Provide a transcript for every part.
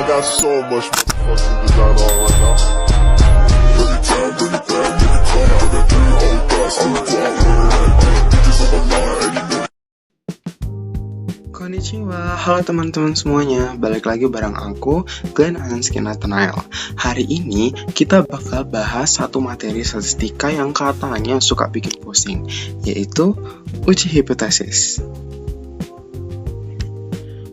got so much motherfucking design on right now. Bring it down, bring it down, make it come. I got 3 whole thoughts on the block. Bitches on my line, and you know. Konnichiwa, halo teman-teman semuanya, balik lagi bareng aku, Glenn Ansky Nathanael. Hari ini kita bakal bahas satu materi statistika yang katanya suka bikin pusing, yaitu uji hipotesis.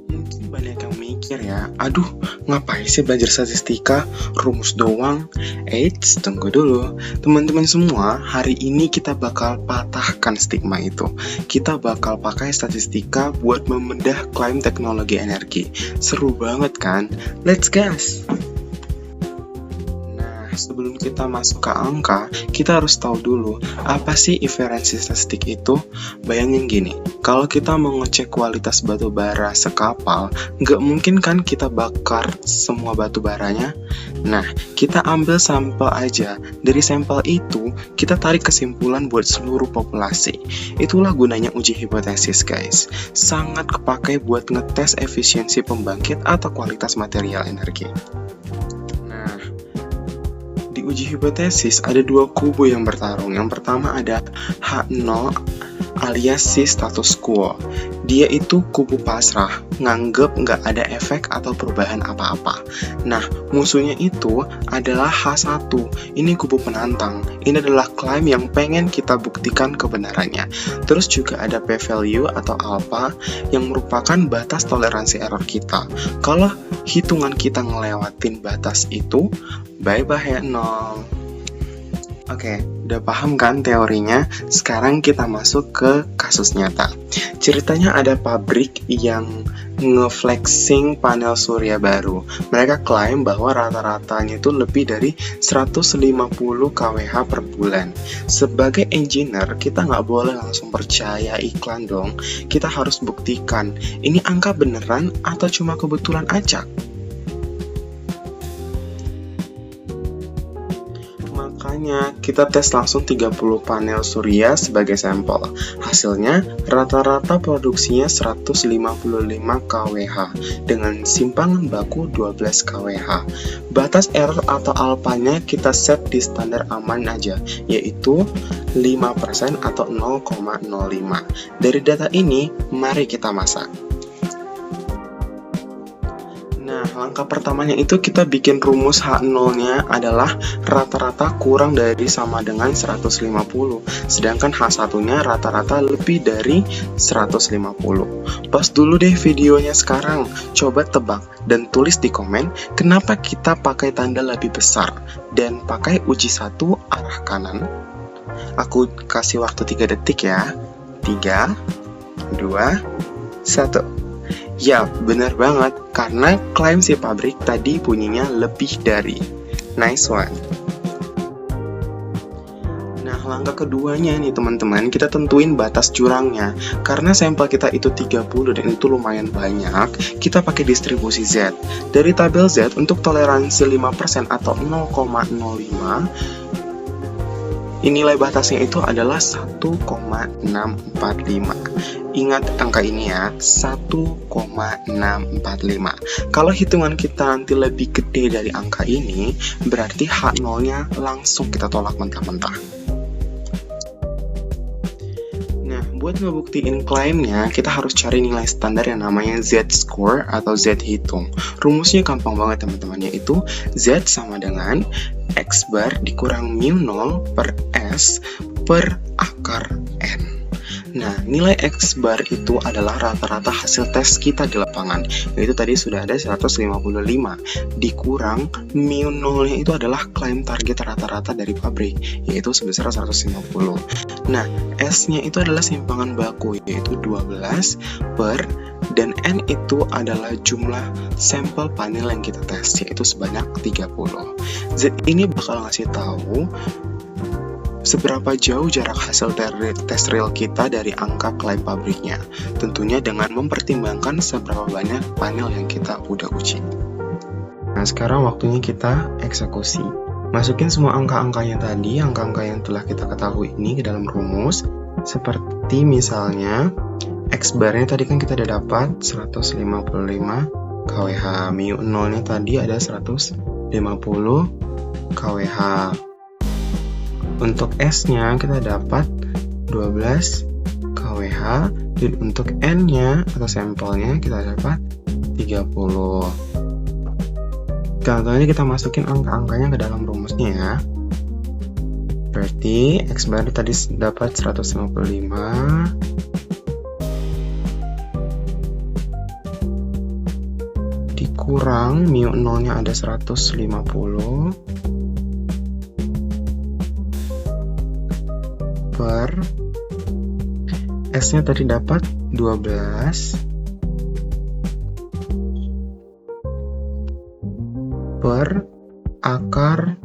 Mungkin banyak yang mikir ya, aduh ngapain sih belajar statistika, rumus doang? Eits, tunggu dulu. Teman-teman semua, hari ini kita bakal patahkan stigma itu. Kita bakal pakai statistika buat membedah klaim teknologi energi. Seru banget kan? Let's gas! Nah, sebelum kita masuk ke angka, kita harus tahu dulu, apa sih inferensi statistik itu? Bayangin gini, kalau kita mau ngecek kualitas batu bara sekapal, nggak mungkin kan kita bakar semua batu baranya? Nah, kita ambil sampel aja. Dari sampel itu, kita tarik kesimpulan buat seluruh populasi. Itulah gunanya uji hipotesis, guys. Sangat kepake buat ngetes efisiensi pembangkit atau kualitas material energi. Nah, di uji hipotesis ada 2 kubu yang bertarung. Yang pertama ada H0 alias si status quo. Dia itu kubu pasrah, nganggep nggak ada efek atau perubahan apa-apa. Nah, musuhnya itu adalah H1. Ini kubu penantang. Ini adalah klaim yang pengen kita buktikan kebenarannya. Terus juga ada p-value atau alpha yang merupakan batas toleransi error kita. Kalau hitungan kita ngelewatin batas itu, bye-bye 0. Oke, udah paham kan teorinya? Sekarang kita masuk ke kasus nyata. Ceritanya ada pabrik yang nge-flexing panel surya baru. Mereka klaim bahwa rata-ratanya itu lebih dari 150 kWh per bulan. Sebagai engineer, kita nggak boleh langsung percaya iklan dong. Kita harus buktikan, ini angka beneran atau cuma kebetulan aja? Makanya kita tes langsung 30 panel surya sebagai sampel. Hasilnya rata-rata produksinya 155 kWh dengan simpangan baku 12 kWh. Batas error atau alpanya kita set di standar aman aja, yaitu 5% atau 0,05. Dari data ini, mari kita masak. Nah, langkah pertamanya itu kita bikin rumus H0-nya adalah rata-rata kurang dari sama dengan 150, sedangkan H1-nya rata-rata lebih dari 150. Pause dulu deh videonya sekarang, coba tebak dan tulis di komen kenapa kita pakai tanda lebih besar dan pakai uji 1 arah kanan. Aku kasih waktu 3 detik ya. 3, 2, 1. Ya, benar banget, karena klaim si pabrik tadi bunyinya lebih dari. Nice one. Nah, langkah keduanya nih teman-teman, kita tentuin batas jurangnya. Karena sampel kita itu 30 dan itu lumayan banyak, kita pakai distribusi Z. Dari tabel Z, untuk toleransi 5% atau 0,05, nilai batasnya itu adalah 1,645. Ingat angka ini ya, 1,645. Kalau hitungan kita nanti lebih gede dari angka ini, berarti H0-nya langsung kita tolak mentah-mentah. Nah, buat ngebuktiin klaimnya, kita harus cari nilai standar yang namanya Z-score atau Z-hitung. Rumusnya gampang banget teman-teman, yaitu Z sama dengan X bar dikurang mu0 per S per akar N. Nah, nilai X bar itu adalah rata-rata hasil tes kita di lapangan, yaitu tadi sudah ada 155, dikurang mu0-nya itu adalah klaim target rata-rata dari pabrik, yaitu sebesar 150. Nah, S-nya itu adalah simpangan baku, yaitu 12 per, dan N itu adalah jumlah sampel panel yang kita tes, yaitu sebanyak 30. Z ini bakal ngasih tahu seberapa jauh jarak hasil tes real kita dari angka klaim pabriknya, tentunya dengan mempertimbangkan seberapa banyak panel yang kita udah uji. Nah, sekarang waktunya kita eksekusi. Masukin semua angka-angkanya tadi, angka-angka yang telah kita ketahui ini ke dalam rumus, seperti misalnya X barnya tadi kan kita udah dapat 155 kWh. Mu 0-nya tadi ada 150 kWh. Untuk S-nya kita dapat 12 kWh, dan untuk N-nya atau sampelnya kita dapat 30. Contohnya kita masukin angka-angkanya ke dalam rumusnya ya. Berarti X bar tadi dapat 155 dikurang mu 0-nya ada 150 per S-nya tadi dapat 12 per akar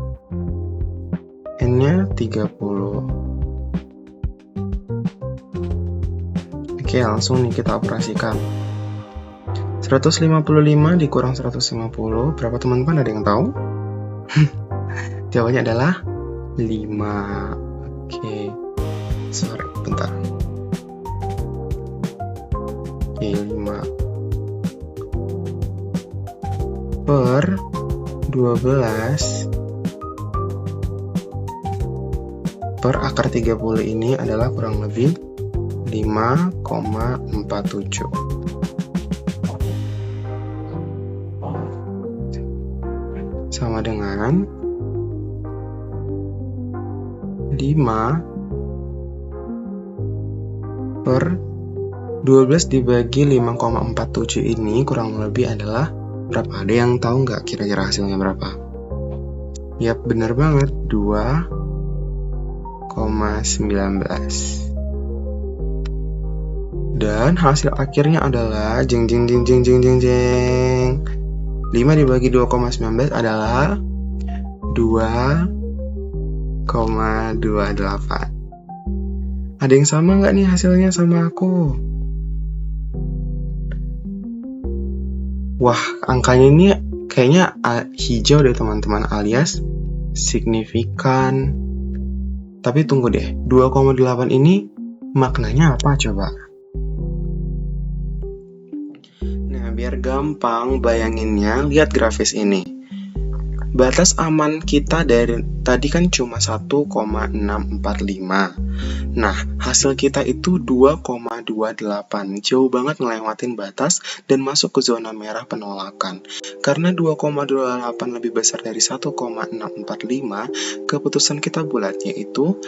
N-nya 30. Oke, langsung nih kita operasikan. 155 dikurang 150, berapa teman-teman, ada yang tahu? Jawabannya adalah 5. Oke, sorry, bentar. Oke, 5 per 12 per akar 30 ini adalah kurang lebih 5,47. Sama dengan 5 per 12 dibagi 5,47 ini kurang lebih adalah berapa? Ada yang tahu nggak kira-kira hasilnya berapa? Yap, bener banget, 2,19. Dan hasil akhirnya adalah jeng. 5 dibagi 2,19 adalah 2,28. Ada yang sama nggak nih hasilnya sama aku? Wah, angkanya ini kayaknya hijau deh teman-teman, alias signifikan. Tapi tunggu deh, 2,8 ini maknanya apa coba? Nah, biar gampang bayanginnya, lihat grafis ini. Batas aman kita dari tadi kan cuma 1,645. Nah, hasil kita itu 2,28. Jauh banget ngelewatin batas dan masuk ke zona merah penolakan. Karena 2,28 lebih besar dari 1,645, keputusan kita bulatnya itu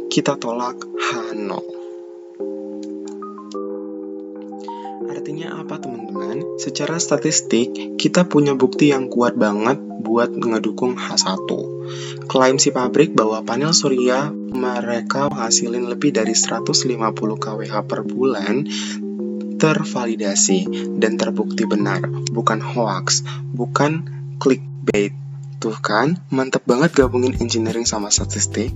kita tolak H0. Artinya apa teman-teman? Secara statistik, kita punya bukti yang kuat banget buat ngedukung H1. Klaim si pabrik bahwa panel surya mereka menghasilin lebih dari 150 kWh per bulan tervalidasi dan terbukti benar, bukan hoax, bukan clickbait. Tuh kan, mantep banget gabungin engineering sama statistik.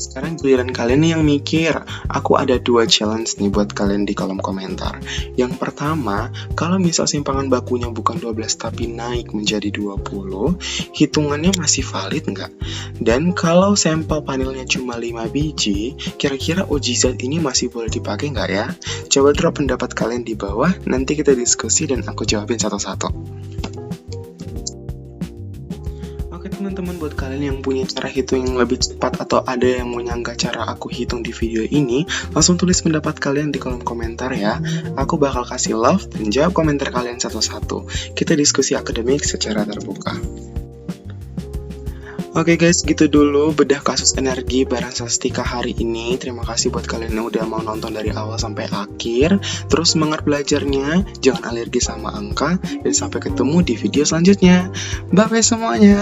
Sekarang giliran kalian nih yang mikir. Aku ada 2 challenge nih buat kalian di kolom komentar. Yang pertama, kalau misal simpangan bakunya bukan 12 tapi naik menjadi 20, hitungannya masih valid nggak? Dan kalau sampel panelnya cuma 5 biji, kira-kira uji zat ini masih boleh dipakai nggak ya? Coba drop pendapat kalian di bawah, nanti kita diskusi dan aku jawabin satu-satu. Teman-teman, buat kalian yang punya cara hitung yang lebih cepat atau ada yang mau nyangga cara aku hitung di video ini, langsung tulis pendapat kalian di kolom komentar ya. Aku bakal kasih love dan jawab komentar kalian satu-satu. Kita diskusi akademik secara terbuka. Oke guys, gitu dulu bedah kasus energi barang Sastika hari ini. Terima kasih buat kalian yang udah mau nonton dari awal sampai akhir. Terus semangat belajarnya, jangan alergi sama angka, dan sampai ketemu di video selanjutnya. Bye-bye semuanya.